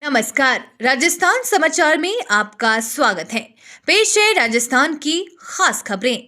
नमस्कार, राजस्थान समाचार में आपका स्वागत है। पेश है राजस्थान की खास खबरें।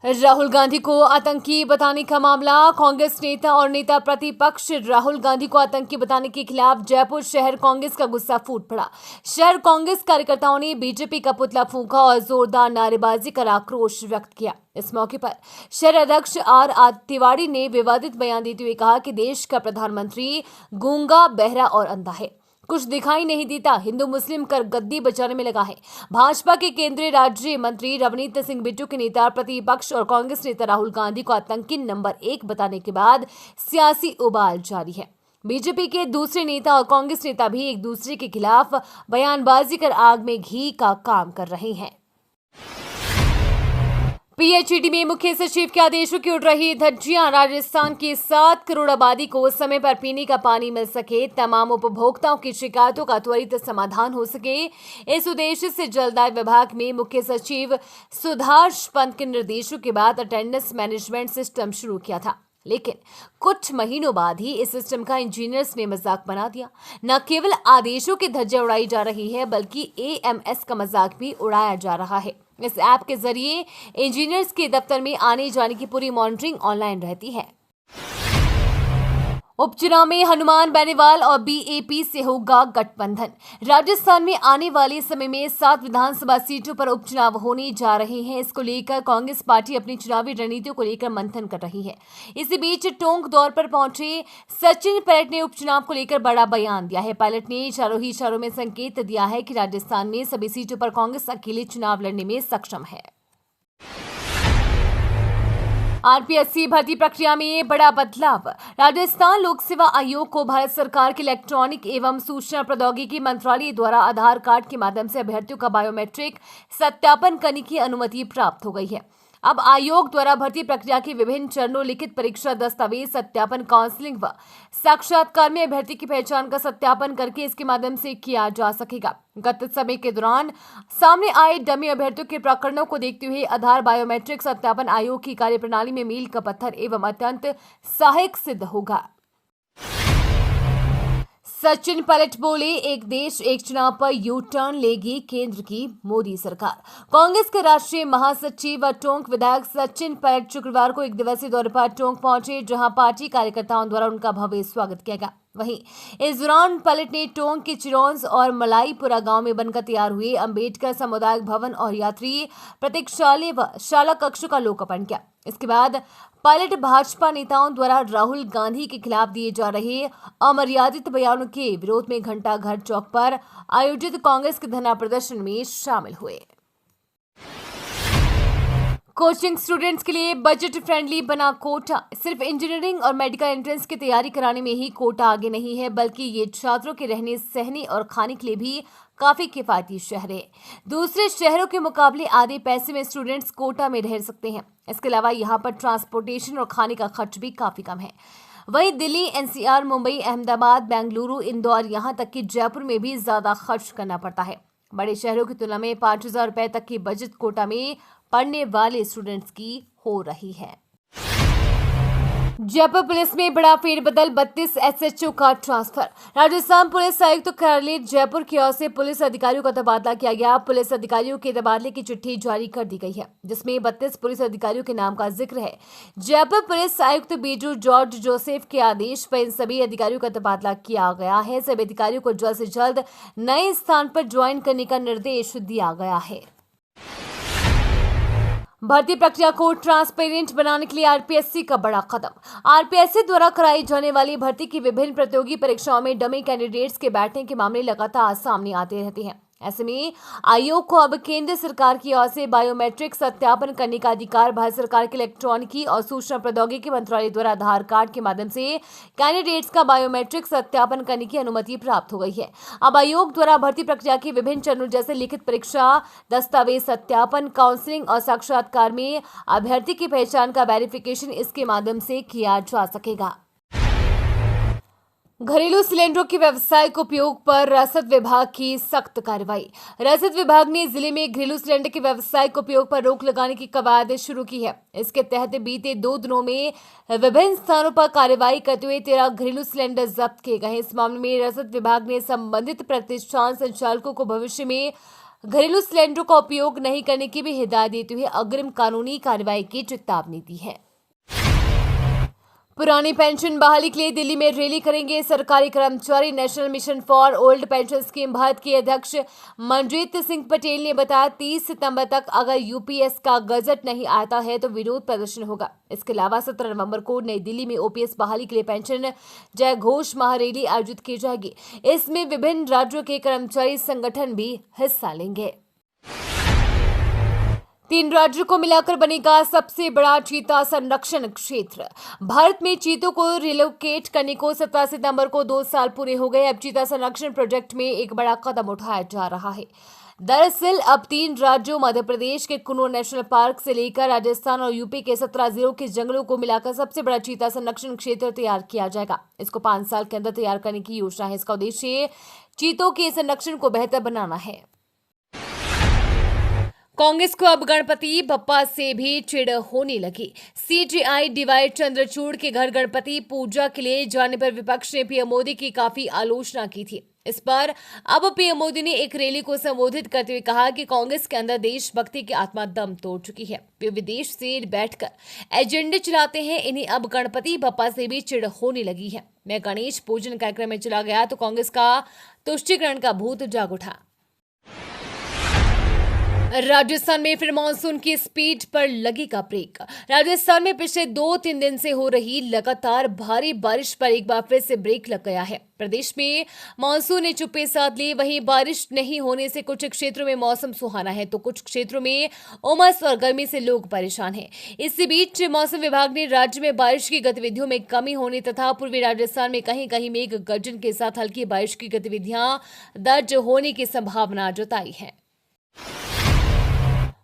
राहुल गांधी को आतंकी बताने का मामला। कांग्रेस नेता और नेता प्रतिपक्ष राहुल गांधी को आतंकी बताने के खिलाफ जयपुर शहर कांग्रेस का गुस्सा फूट पड़ा। शहर कांग्रेस कार्यकर्ताओं ने बीजेपी का पुतला फूंका और जोरदार नारेबाजी कर आक्रोश व्यक्त किया। इस मौके पर शहर अध्यक्ष आर तिवारी ने विवादित बयान देते हुए कहा कि देश का प्रधानमंत्री गूंगा, बहरा और अंधा है, कुछ दिखाई नहीं देता, हिंदू मुस्लिम कर गद्दी बचाने में लगा है। भाजपा के केंद्रीय राज्य मंत्री रवनीत सिंह बिट्टू के नेता प्रतिपक्ष और कांग्रेस नेता राहुल गांधी को आतंकी नंबर 1 बताने के बाद सियासी उबाल जारी है। बीजेपी के दूसरे नेता और कांग्रेस नेता भी एक दूसरे के खिलाफ बयानबाजी कर आग में घी का काम कर रहे हैं। पीएचईडी में मुख्य सचिव के आदेशों की उड़ रही धज्जियां। राजस्थान की 7 करोड़ आबादी को समय पर पीने का पानी मिल सके, तमाम उपभोक्ताओं की शिकायतों का त्वरित समाधान हो सके, इस उद्देश्य से जलदाय विभाग में मुख्य सचिव सुधांश पंत के निर्देशों के बाद अटेंडेंस मैनेजमेंट सिस्टम शुरू किया था। लेकिन कुछ महीनों बाद ही इस सिस्टम का इंजीनियर्स ने मजाक बना दिया। न केवल आदेशों की धज्जियां उड़ाई जा रही है, बल्कि एएमएस का मजाक भी उड़ाया जा रहा है। इस ऐप के जरिए इंजीनियर्स के दफ्तर में आने जाने की पूरी मॉनिटरिंग ऑनलाइन रहती है। उपचुनाव में हनुमान बेनीवाल और बीएपी से होगा गठबंधन। राजस्थान में आने वाले समय में 7 विधानसभा सीटों पर उपचुनाव होने जा रहे हैं। इसको लेकर कांग्रेस पार्टी अपनी चुनावी रणनीतियों को लेकर मंथन कर रही है। इसी बीच टोंक दौर पर पहुंचे सचिन पायलट ने उपचुनाव को लेकर बड़ा बयान दिया है। पायलट ने चारों ही इशारों में संकेत दिया है कि राजस्थान में सभी सीटों पर कांग्रेस अकेले चुनाव लड़ने में सक्षम है। आरपीएससी भर्ती प्रक्रिया में बड़ा बदलाव। राजस्थान लोक सेवा आयोग को भारत सरकार के इलेक्ट्रॉनिक एवं सूचना प्रौद्योगिकी मंत्रालय द्वारा आधार कार्ड के माध्यम से अभ्यर्थियों का बायोमेट्रिक सत्यापन करने की अनुमति प्राप्त हो गई है। अब आयोग द्वारा भर्ती प्रक्रिया के विभिन्न चरणों, लिखित परीक्षा, दस्तावेज सत्यापन, काउंसलिंग व साक्षात्कार में अभ्यर्थी की पहचान का सत्यापन करके इसके माध्यम से किया जा सकेगा। गत समय के दौरान सामने आए डमी अभ्यर्थियों के प्रकरणों को देखते हुए आधार बायोमेट्रिक सत्यापन आयोग की कार्यप्रणाली में मील का पत्थर एवं अत्यंत सहायक सिद्ध होगा। सचिन पायलट बोले, एक देश एक चुनाव पर यू टर्न लेगी केंद्र की मोदी सरकार। कांग्रेस के राष्ट्रीय महासचिव व टोंक विधायक सचिन पायलट शुक्रवार को एक दिवसीय दौरे पर टोंक पहुंचे, जहां पार्टी कार्यकर्ताओं द्वारा उनका भव्य स्वागत किया गया। वहीं इस दौरान पायलट ने टोंक के चिरौंज और मलाईपुरा गांव में बनकर तैयार हुए अंबेडकर सामुदायिक भवन और यात्री प्रतीक्षालय व शाला कक्ष का लोकार्पण किया। इसके बाद पायलट भाजपा नेताओं द्वारा राहुल गांधी के खिलाफ दिए जा रहे अमर्यादित बयानों के विरोध में घंटाघर चौक पर आयोजित कांग्रेस के धरना प्रदर्शन में शामिल हुए। कोचिंग स्टूडेंट्स के लिए बजट फ्रेंडली बना कोटा। सिर्फ इंजीनियरिंग और मेडिकल एंट्रेंस की तैयारी कराने में ही कोटा आगे नहीं है, बल्कि ये छात्रों के रहने, सहने और खाने के लिए भी काफी किफायती शहर है। दूसरे शहरों के मुकाबले आधे पैसे में स्टूडेंट्स कोटा में रह सकते हैं। इसके अलावा यहाँ पर ट्रांसपोर्टेशन और खाने का खर्च भी काफी कम है। वहीं दिल्ली, एनसीआर, मुंबई, अहमदाबाद, बेंगलुरु, इंदौर, यहाँ तक कि जयपुर में भी ज्यादा खर्च करना पड़ता है। बड़े शहरों की तुलना में 5,000 रुपए तक की बजट कोटा में पढ़ने वाले स्टूडेंट्स की हो रही है। जयपुर पुलिस में बड़ा फेरबदल, 32 एसएचओ का ट्रांसफर। राजस्थान पुलिस आयुक्त कार्यालय जयपुर की ओर से पुलिस अधिकारियों का तबादला किया गया। पुलिस अधिकारियों के तबादले की चिट्ठी जारी कर दी गई है, जिसमें 32 पुलिस अधिकारियों के नाम का जिक्र है। जयपुर पुलिस आयुक्त बीजू जॉर्ज जोसेफ के आदेश पर इन सभी अधिकारियों का तबादला किया गया है। सभी अधिकारियों को जल्द से जल्द नए स्थान पर ज्वाइन करने का निर्देश दिया गया है। भर्ती प्रक्रिया को ट्रांसपेरेंट बनाने के लिए आरपीएससी का बड़ा कदम। आरपीएससी द्वारा कराई जाने वाली भर्ती की विभिन्न प्रतियोगी परीक्षाओं में डमी कैंडिडेट्स के बैठने के मामले लगातार सामने आते रहते हैं। ऐसे में आयोग को अब केंद्र सरकार की ओर से बायोमेट्रिक सत्यापन करने का अधिकार भारत सरकार के इलेक्ट्रॉनिकी और सूचना प्रौद्योगिकी मंत्रालय द्वारा आधार कार्ड के माध्यम से कैंडिडेट्स का बायोमेट्रिक सत्यापन करने की अनुमति प्राप्त हो गई है। अब आयोग द्वारा भर्ती प्रक्रिया के विभिन्न चरणों जैसे लिखित परीक्षा, दस्तावेज सत्यापन, काउंसलिंग और साक्षात्कार में अभ्यर्थी की पहचान का वेरिफिकेशन इसके माध्यम से किया जा सकेगा। घरेलू सिलेंडरों के व्यावसायिक उपयोग पर रसद विभाग की सख्त कार्रवाई। रसद विभाग ने जिले में घरेलू सिलेंडर के व्यावसायिक उपयोग पर रोक लगाने की कवायद शुरू की है। इसके तहत बीते 2 दिनों में विभिन्न स्थानों पर कार्रवाई करते हुए 13 घरेलू सिलेंडर जब्त किए गए। इस मामले में रसद विभाग ने संबंधित प्रतिष्ठान संचालकों को भविष्य में घरेलू सिलेंडरों का उपयोग नहीं करने की भी हिदायत देते हुए अग्रिम कानूनी कार्रवाई की चेतावनी दी है। पुरानी पेंशन बहाली के लिए दिल्ली में रैली करेंगे सरकारी कर्मचारी। National mission for old pension scheme Bharat के अध्यक्ष मनजीत सिंह पटेल ने बताया 30 सितंबर तक अगर यूपीएस का गजट नहीं आता है तो विरोध प्रदर्शन होगा। इसके अलावा 17 नवंबर को नई दिल्ली में ओपीएस बहाली के लिए पेंशन जय घोष महारैली आयोजित की जाएगी। इसमें विभिन्न राज्यों के कर्मचारी संगठन भी हिस्सा लेंगे। 3 राज्यों को मिलाकर बनेगा सबसे बड़ा चीता संरक्षण क्षेत्र। भारत में चीतों को रिलोकेट करने को 17 सितंबर को 2 साल पूरे हो गए। अब चीता संरक्षण प्रोजेक्ट में एक बड़ा कदम उठाया जा रहा है। दरअसल अब 3 राज्यों मध्य प्रदेश के कुन्नूर नेशनल पार्क से लेकर राजस्थान और यूपी के 17 जिलों के जंगलों को मिलाकर सबसे बड़ा चीता संरक्षण क्षेत्र तैयार किया जाएगा। इसको 5 साल के अंदर तैयार करने की योजना है। इसका उद्देश्य चीतों के संरक्षण को बेहतर बनाना है। कांग्रेस को अब गणपति बप्पा से भी चिढ़ होने लगी। सीजेआई डिवाइड चंद्रचूड़ के घर गणपति पूजा के लिए जाने पर विपक्ष ने पीएम मोदी की काफी आलोचना की थी। इस पर अब पीएम मोदी ने एक रैली को संबोधित करते हुए कहा कि कांग्रेस के अंदर देशभक्ति की आत्मा दम तोड़ चुकी है। वे विदेश से बैठकर एजेंडे चलाते हैं। इन्हें अब गणपति बप्पा से भी चिढ़ होने लगी है। मैं गणेश पूजन कार्यक्रम में चला गया तो कांग्रेस का तुष्टीकरण का भूत जाग उठा। राजस्थान में फिर मानसून की स्पीड पर लगेगा ब्रेक। राजस्थान में पिछले 2-3 दिन से हो रही लगातार भारी बारिश पर एक बार फिर से ब्रेक लग गया है। प्रदेश में मानसून ने चुप्पी साध ली। वहीं बारिश नहीं होने से कुछ क्षेत्रों में मौसम सुहाना है तो कुछ क्षेत्रों में उमस और गर्मी से लोग परेशान हैं। इसी बीच मौसम विभाग ने राज्य में बारिश की गतिविधियों में कमी होने तथा पूर्वी राजस्थान में कहीं कहीं मेघ गर्जन के साथ हल्की बारिश की गतिविधियां दर्ज होने की संभावना जताई है।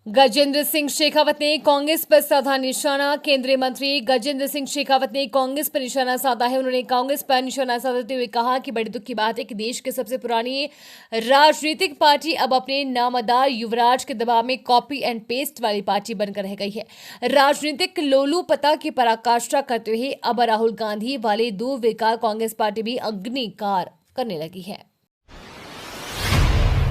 गजेंद्र सिंह शेखावत ने कांग्रेस पर साधा निशाना। केंद्रीय मंत्री गजेंद्र सिंह शेखावत ने कांग्रेस पर निशाना साधा है। उन्होंने कांग्रेस पर निशाना साधते हुए कहा कि बड़ी दुख की बात है कि देश की सबसे पुरानी राजनीतिक पार्टी अब अपने नामदार युवराज के दबाव में कॉपी एंड पेस्ट वाली पार्टी बनकर रह गई है। राजनीतिक लोलुपता की पराकाष्ठा करते हुए अब राहुल गांधी वाले दुर्विकार कांग्रेस पार्टी भी अग्निकार करने लगी है।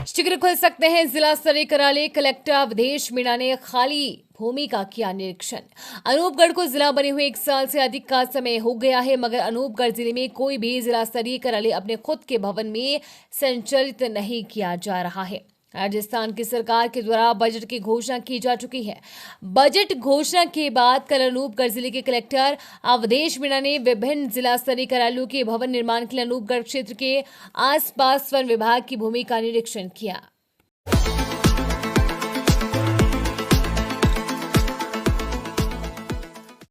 शीघ्र खुल सकते हैं जिला स्तरीय कार्यालय। कलेक्टर अवधेश मीणा ने खाली भूमि का किया निरीक्षण। अनूपगढ़ को जिला बने हुए 1 साल से अधिक का समय हो गया है, मगर अनूपगढ़ जिले में कोई भी जिला स्तरीय कार्यालय अपने खुद के भवन में संचालित नहीं किया जा रहा है। राजस्थान की सरकार के द्वारा बजट की घोषणा की जा चुकी है। बजट घोषणा के बाद कल अनूपगढ़ जिले के कलेक्टर अवधेश मीणा ने विभिन्न जिला स्तरीय कार्यालयों के भवन निर्माण के लिए अनूपगढ़ क्षेत्र के आसपास वन विभाग की भूमि का निरीक्षण किया।